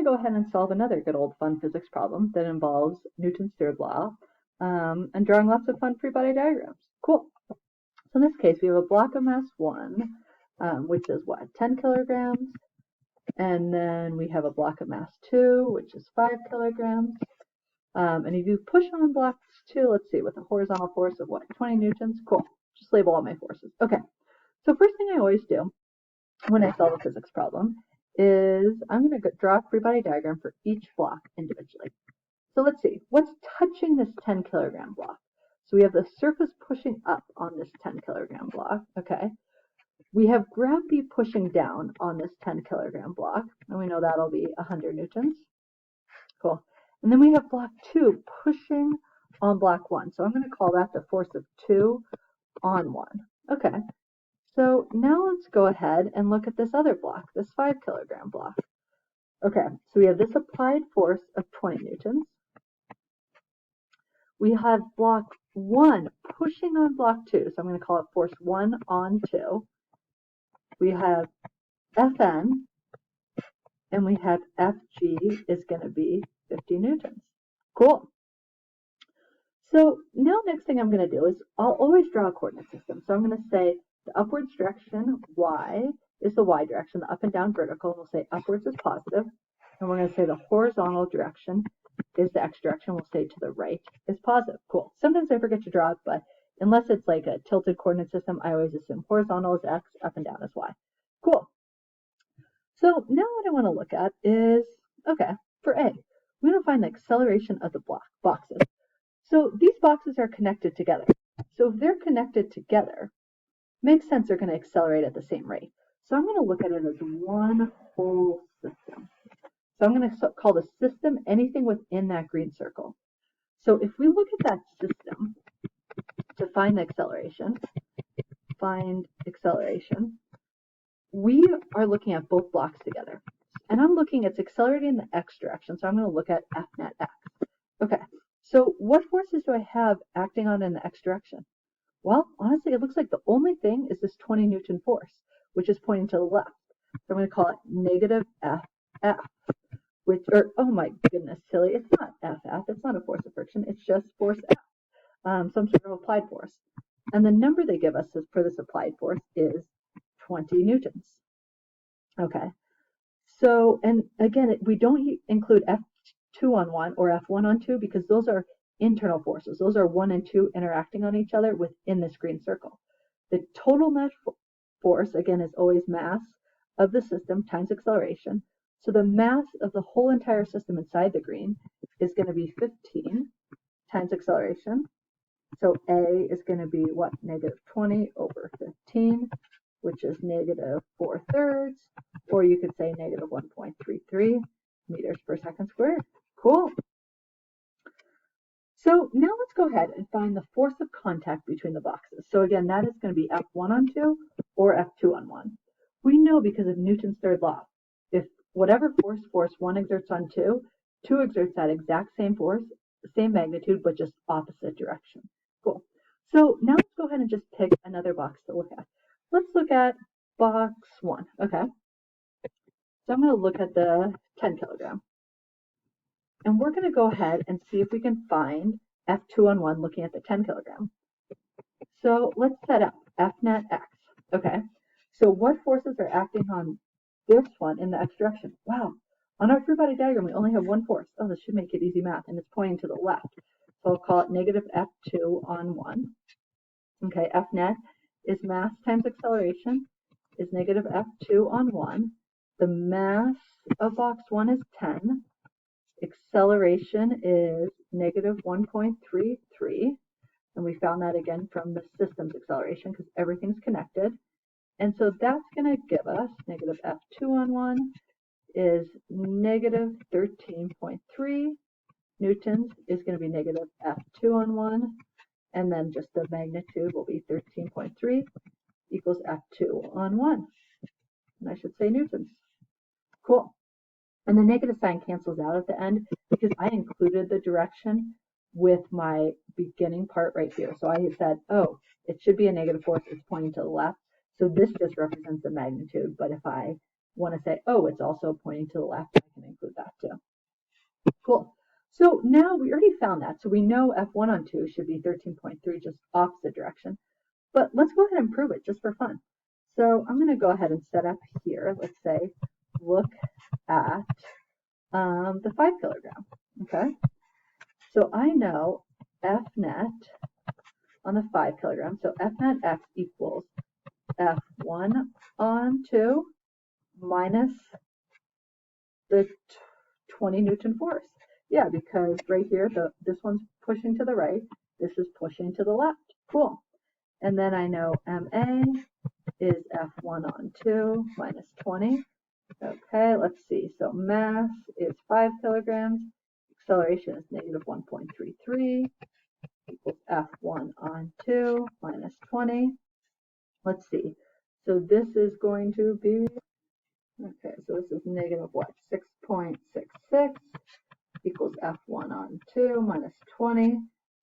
go ahead and solve another good old fun physics problem that involves Newton's third law and drawing lots of fun free body diagrams. Cool. So in this case, we have a block of mass 1, which is what, 10 kilograms, and then we have a block of mass 2, which is 5 kilograms. And if you push on blocks 2, let's see, with a horizontal force of what, 20 newtons? Cool. Just label all my forces. Okay. So first thing I always do when I solve a physics problem is I'm going to draw a free body diagram for each block individually. So let's see, what's touching this 10 kilogram block? So we have the surface pushing up on this 10 kilogram block, okay? We have gravity pushing down on this 10 kilogram block, and we know that'll be 100 newtons. Cool. And then we have block 2 pushing on block 1. So I'm going to call that the force of 2 on 1. Okay. So now let's go ahead and look at this other block, this 5 kilogram block. Okay, so we have this applied force of 20 newtons. We have block 1 pushing on block 2, so I'm going to call it force 1 on 2. We have Fn, and we have Fg is going to be 50 newtons. Cool. So now next thing I'm going to do is I'll always draw a coordinate system. So I'm going to say the upwards direction, y, is the y direction. The up and down vertical, we'll say upwards is positive. And we're going to say the horizontal direction is the x direction. We'll say to the right is positive. Cool. Sometimes I forget to draw it, but unless it's like a tilted coordinate system, I always assume horizontal is x, up and down is y. Cool. So now what I want to look at is, okay, for A, we want to find the acceleration of the boxes. So these boxes are connected together. So if they're connected together, makes sense they're going to accelerate at the same rate. So I'm going to look at it as one whole system. So I'm going to call the system anything within that green circle. So if we look at that system to find the acceleration, we are looking at both blocks together. And I'm looking, it's accelerating in the x direction, so I'm going to look at F net x. Okay, so what forces do I have acting on in the x direction? Well, honestly, it looks like the only thing is this 20 Newton force, which is pointing to the left. So I'm going to call it negative FF, which, or, oh my goodness, silly, it's not FF, it's not a force of friction, it's just force F, some sort of applied force. And the number they give us for this applied force is 20 newtons. Okay, so, and again, we don't include F2 on 1 or F1 on 2 because those are internal forces. Those are 1 and 2 interacting on each other within this green circle. The total net force, again, is always mass of the system times acceleration. So the mass of the whole entire system inside the green is going to be 15 times acceleration. So A is going to be what? Negative 20 over 15, which is negative 4/3, or you could say negative 1.33 meters per second squared. Cool. So now let's go ahead and find the force of contact between the boxes. So again, that is going to be F1 on 2 or F2 on 1. We know because of Newton's third law, if whatever force 1 exerts on 2, 2 exerts that exact same force, same magnitude, but just opposite direction. Cool. So now let's go ahead and just pick another box to look at. Let's look at box 1. Okay. So I'm going to look at the 10 kilogram. And we're going to go ahead and see if we can find F2 on 1 looking at the 10 kilogram. So let's set up F net x. Okay. So what forces are acting on this one in the x direction? Wow. On our free body diagram, we only have one force. Oh, this should make it easy math, and it's pointing to the left. So I'll call it negative F2 on 1. Okay, F net is mass times acceleration is negative F2 on 1. The mass of box 1 is 10. Acceleration is negative 1.33. And we found that again from the system's acceleration because everything's connected. And so that's going to give us negative F2 on 1 is negative 13.3 newtons is going to be negative F2 on 1. And then just the magnitude will be 13.3 equals F2 on 1. And I should say newtons. Cool. And the negative sign cancels out at the end because I included the direction with my beginning part right here. So I said, oh, it should be a negative force. It's pointing to the left. So this just represents the magnitude. But if I want to say, oh, it's also pointing to the left, I can include that. F2. Cool. So now we already found that. So we know F1 on 2 should be 13.3, just opposite direction. But let's go ahead and prove it just for fun. So I'm going to go ahead and set up here. Let's say, look at the 5 kilogram. Okay. So I know F net on the 5 kilogram. So F net X equals F1 on 2 minus the 20 Newton force. Yeah, because right here, this one's pushing to the right. This is pushing to the left. Cool. And then I know MA is F1 on 2 minus 20. Okay, let's see. So mass is 5 kilograms. Acceleration is negative 1.33 equals F1 on 2 minus 20. Let's see. So this is going to be, okay, so this is negative what? 6.66 equals F1 on 2 minus 20.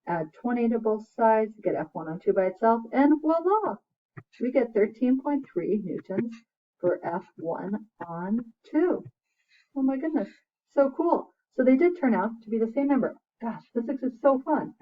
Add 20 to both sides, get F1 on 2 by itself, and voila! We get 13.3 newtons for F1 on 2. Oh my goodness, so cool. So they did turn out to be the same number. Gosh, physics is so fun.